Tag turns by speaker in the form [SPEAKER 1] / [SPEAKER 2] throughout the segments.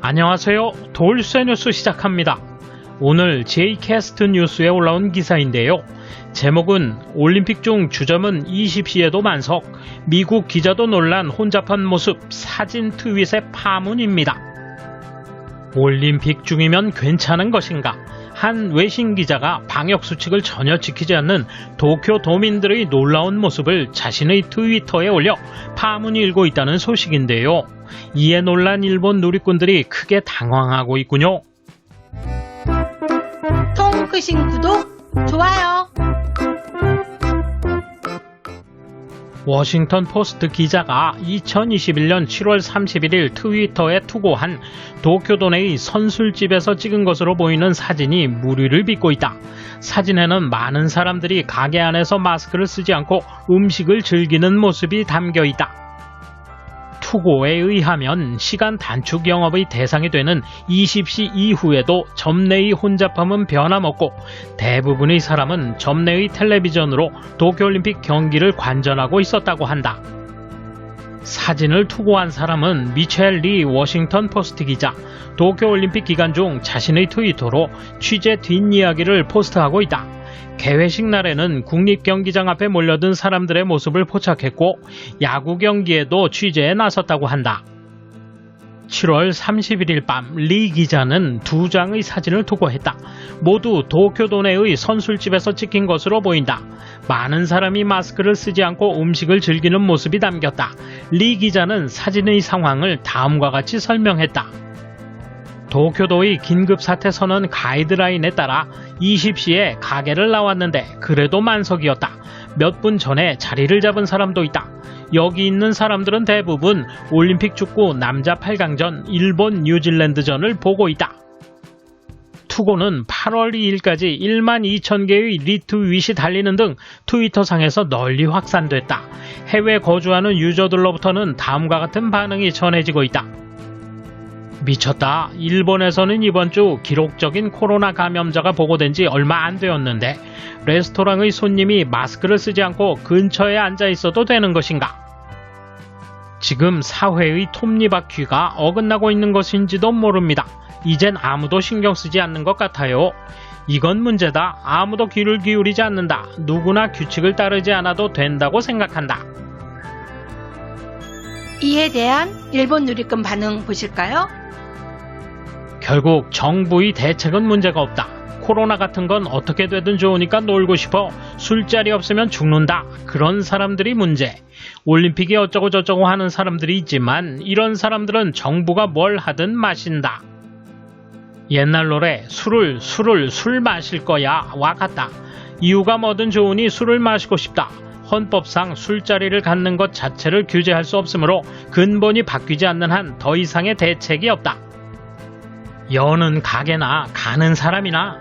[SPEAKER 1] 안녕하세요. 돌쇠 뉴스 시작합니다. 오늘 J캐스트 뉴스에 올라온 기사인데요. 제목은 올림픽 중 주점은 20시에도 만석, 미국 기자도 놀란 혼잡한 모습, 사진 트윗의 파문입니다. 올림픽 중이면 괜찮은 것인가? 한 외신 기자가 방역수칙을 전혀 지키지 않는 도쿄 도민들의 놀라운 모습을 자신의 트위터에 올려 파문이 일고 있다는 소식인데요. 이에 놀란 일본 누리꾼들이 크게 당황하고 있군요.
[SPEAKER 2] 통크신 구독, 좋아요.
[SPEAKER 1] 워싱턴 포스트 기자가 2021년 7월 31일 트위터에 투고한 도쿄도 내의 선술집에서 찍은 것으로 보이는 사진이 무리를 빚고 있다. 사진에는 많은 사람들이 가게 안에서 마스크를 쓰지 않고 음식을 즐기는 모습이 담겨 있다. 투고에 의하면 시간 단축 영업의 대상이 되는 20시 이후에도 점 내의 혼잡함은 변함없고 대부분의 사람은 점 내의 텔레비전으로 도쿄올림픽 경기를 관전하고 있었다고 한다. 사진을 투고한 사람은 미첼 리 워싱턴 포스트 기자, 도쿄올림픽 기간 중 자신의 트위터로 취재 뒷이야기를 포스트하고 있다. 개회식 날에는 국립경기장 앞에 몰려든 사람들의 모습을 포착했고 야구 경기에도 취재에 나섰다고 한다. 7월 31일 밤 리 기자는 2장의 사진을 투고했다. 모두 도쿄도 내의 선술집에서 찍힌 것으로 보인다. 많은 사람이 마스크를 쓰지 않고 음식을 즐기는 모습이 담겼다. 리 기자는 사진의 상황을 다음과 같이 설명했다. 도쿄도의 긴급사태 선언 가이드라인에 따라 20시에 가게를 나왔는데 그래도 만석이었다. 몇 분 전에 자리를 잡은 사람도 있다. 여기 있는 사람들은 대부분 올림픽 축구 남자 8강전 일본 뉴질랜드전을 보고 있다. 투고는 8월 2일까지 1만 2천 개의 리트윗이 달리는 등 트위터상에서 널리 확산됐다. 해외 거주하는 유저들로부터는 다음과 같은 반응이 전해지고 있다. 미쳤다. 일본에서는 이번 주 기록적인 코로나 감염자가 보고된 지 얼마 안 되었는데 레스토랑의 손님이 마스크를 쓰지 않고 근처에 앉아 있어도 되는 것인가? 지금 사회의 톱니바퀴가 어긋나고 있는 것인지도 모릅니다. 이젠 아무도 신경 쓰지 않는 것 같아요. 이건 문제다. 아무도 귀를 기울이지 않는다. 누구나 규칙을 따르지 않아도 된다고 생각한다.
[SPEAKER 2] 이에 대한 일본 누리꾼 반응 보실까요?
[SPEAKER 1] 결국 정부의 대책은 문제가 없다. 코로나 같은 건 어떻게 되든 좋으니까 놀고 싶어. 술자리 없으면 죽는다. 그런 사람들이 문제. 올림픽이 어쩌고 저쩌고 하는 사람들이 있지만 이런 사람들은 정부가 뭘 하든 마신다. 옛날 노래 술 마실 거야 와 같다. 이유가 뭐든 좋으니 술을 마시고 싶다. 헌법상 술자리를 갖는 것 자체를 규제할 수 없으므로 근본이 바뀌지 않는 한 더 이상의 대책이 없다. 여는 가게나 가는 사람이나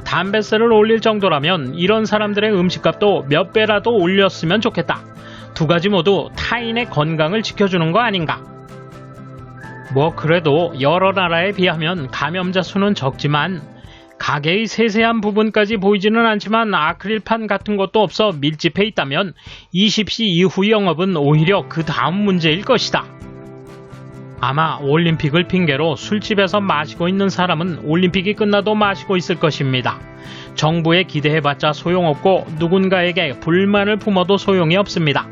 [SPEAKER 1] 담뱃세를 올릴 정도라면 이런 사람들의 음식값도 몇 배라도 올렸으면 좋겠다. 두 가지 모두 타인의 건강을 지켜주는 거 아닌가? 뭐 그래도 여러 나라에 비하면 감염자 수는 적지만 가게의 세세한 부분까지 보이지는 않지만 아크릴판 같은 것도 없어 밀집해 있다면 20시 이후 영업은 오히려 그 다음 문제일 것이다. 아마 올림픽을 핑계로 술집에서 마시고 있는 사람은 올림픽이 끝나도 마시고 있을 것입니다. 정부에 기대해봤자 소용없고 누군가에게 불만을 품어도 소용이 없습니다.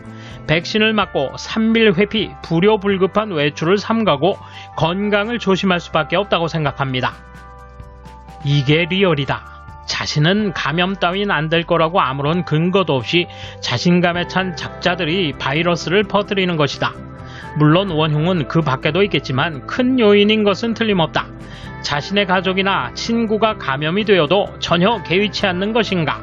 [SPEAKER 1] 백신을 맞고 3일 회피, 불효불급한 외출을 삼가고 건강을 조심할 수밖에 없다고 생각합니다. 이게 리얼이다. 자신은 감염 따윈 안 될 거라고 아무런 근거도 없이 자신감에 찬 작자들이 바이러스를 퍼뜨리는 것이다. 물론 원흉은 그 밖에도 있겠지만 큰 요인인 것은 틀림없다. 자신의 가족이나 친구가 감염이 되어도 전혀 개의치 않는 것인가?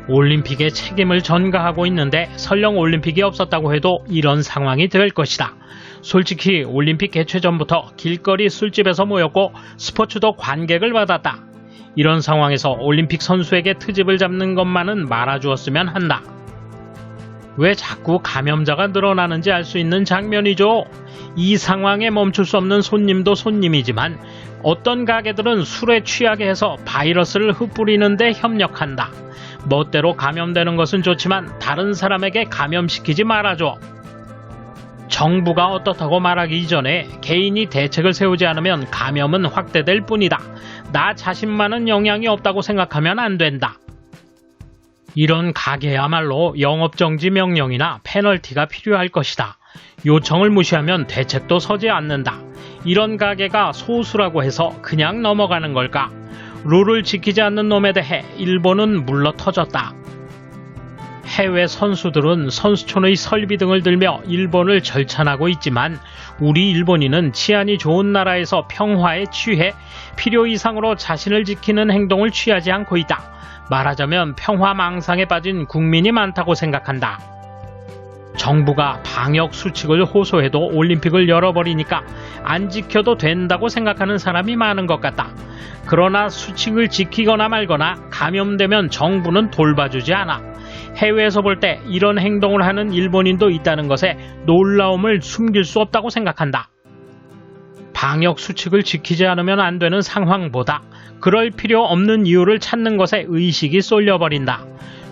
[SPEAKER 1] 올림픽의 책임을 전가하고 있는데 설령 올림픽이 없었다고 해도 이런 상황이 될 것이다. 솔직히 올림픽 개최 전부터 길거리 술집에서 모였고 스포츠도 관객을 받았다. 이런 상황에서 올림픽 선수에게 트집을 잡는 것만은 말아주었으면 한다. 왜 자꾸 감염자가 늘어나는지 알 수 있는 장면이죠. 이 상황에 멈출 수 없는 손님도 손님이지만 어떤 가게들은 술에 취하게 해서 바이러스를 흩뿌리는 데 협력한다. 멋대로 감염되는 것은 좋지만 다른 사람에게 감염시키지 말아줘. 정부가 어떻다고 말하기 이전에 개인이 대책을 세우지 않으면 감염은 확대될 뿐이다. 나 자신만은 영향이 없다고 생각하면 안 된다. 이런 가게야말로 영업정지 명령이나 페널티가 필요할 것이다. 요청을 무시하면 대책도 서지 않는다. 이런 가게가 소수라고 해서 그냥 넘어가는 걸까? 룰을 지키지 않는 놈에 대해 일본은 물러터졌다. 해외 선수들은 선수촌의 설비 등을 들며 일본을 절찬하고 있지만 우리 일본인은 치안이 좋은 나라에서 평화에 취해 필요 이상으로 자신을 지키는 행동을 취하지 않고 있다. 말하자면 평화망상에 빠진 국민이 많다고 생각한다. 정부가 방역 수칙을 호소해도 올림픽을 열어버리니까 안 지켜도 된다고 생각하는 사람이 많은 것 같다. 그러나 수칙을 지키거나 말거나 감염되면 정부는 돌봐주지 않아. 해외에서 볼 때 이런 행동을 하는 일본인도 있다는 것에 놀라움을 숨길 수 없다고 생각한다. 방역 수칙을 지키지 않으면 안 되는 상황보다 그럴 필요 없는 이유를 찾는 것에 의식이 쏠려버린다.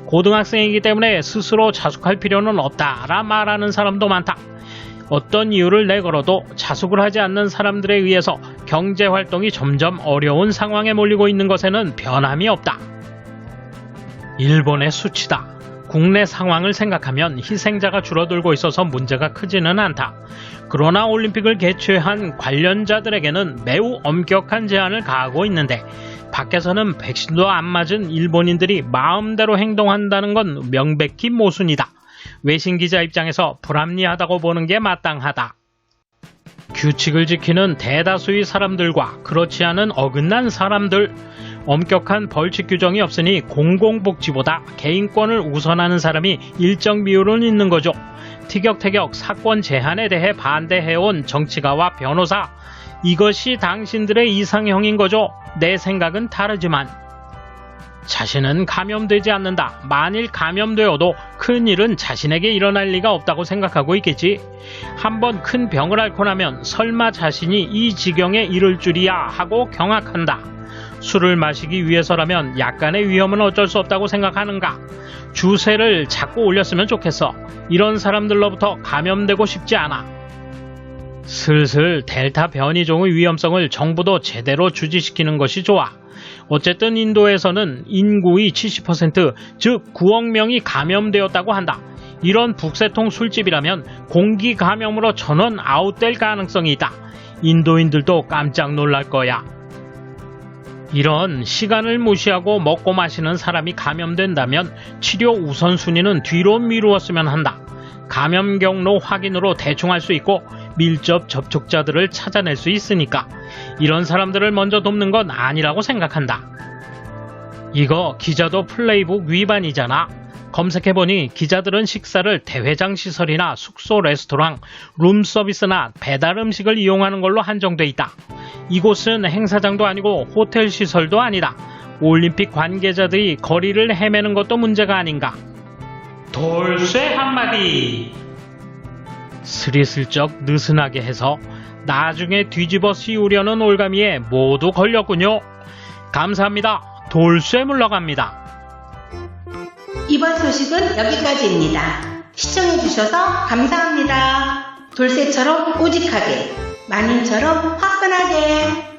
[SPEAKER 1] 고등학생이기 때문에 스스로 자숙할 필요는 없다라 말하는 사람도 많다. 어떤 이유를 내걸어도 자숙을 하지 않는 사람들에 의해서 경제활동이 점점 어려운 상황에 몰리고 있는 것에는 변함이 없다. 일본의 수치다. 국내 상황을 생각하면 희생자가 줄어들고 있어서 문제가 크지는 않다. 그러나 올림픽을 개최한 관련자들에게는 매우 엄격한 제한을 가하고 있는데 밖에서는 백신도 안 맞은 일본인들이 마음대로 행동한다는 건 명백히 모순이다. 외신 기자 입장에서 불합리하다고 보는 게 마땅하다. 규칙을 지키는 대다수의 사람들과 그렇지 않은 어긋난 사람들, 엄격한 벌칙 규정이 없으니 공공복지보다 개인권을 우선하는 사람이 일정 비율은 있는 거죠. 티격태격 사건 제한에 대해 반대해온 정치가와 변호사, 이것이 당신들의 이상형인 거죠. 내 생각은 다르지만 자신은 감염되지 않는다. 만일 감염되어도 큰일은 자신에게 일어날 리가 없다고 생각하고 있겠지. 한번 큰 병을 앓고 나면 설마 자신이 이 지경에 이를 줄이야 하고 경악한다. 술을 마시기 위해서라면 약간의 위험은 어쩔 수 없다고 생각하는가? 주세를 자꾸 올렸으면 좋겠어. 이런 사람들로부터 감염되고 싶지 않아. 슬슬 델타 변이종의 위험성을 정부도 제대로 주지시키는 것이 좋아. 어쨌든 인도에서는 인구의 70%, 즉 9억 명이 감염되었다고 한다. 이런 북새통 술집이라면 공기 감염으로 전원 아웃될 가능성이 있다. 인도인들도 깜짝 놀랄 거야. 이런 시간을 무시하고 먹고 마시는 사람이 감염된다면 치료 우선순위는 뒤로 미루었으면 한다. 감염 경로 확인으로 대충 할 수 있고 밀접 접촉자들을 찾아낼 수 있으니까 이런 사람들을 먼저 돕는 건 아니라고 생각한다. 이거 기자도 플레이북 위반이잖아. 검색해보니 기자들은 식사를 대회장 시설이나 숙소 레스토랑, 룸서비스나 배달 음식을 이용하는 걸로 한정돼 있다. 이곳은 행사장도 아니고 호텔 시설도 아니다. 올림픽 관계자들이 거리를 헤매는 것도 문제가 아닌가. 돌쇠 한마디. 스리슬쩍 느슨하게 해서 나중에 뒤집어 씌우려는 올가미에 모두 걸렸군요. 감사합니다. 돌쇠 물러갑니다.
[SPEAKER 2] 이번 소식은 여기까지입니다. 시청해주셔서 감사합니다. 돌쇠처럼 오직하게, 만인처럼 화끈하게.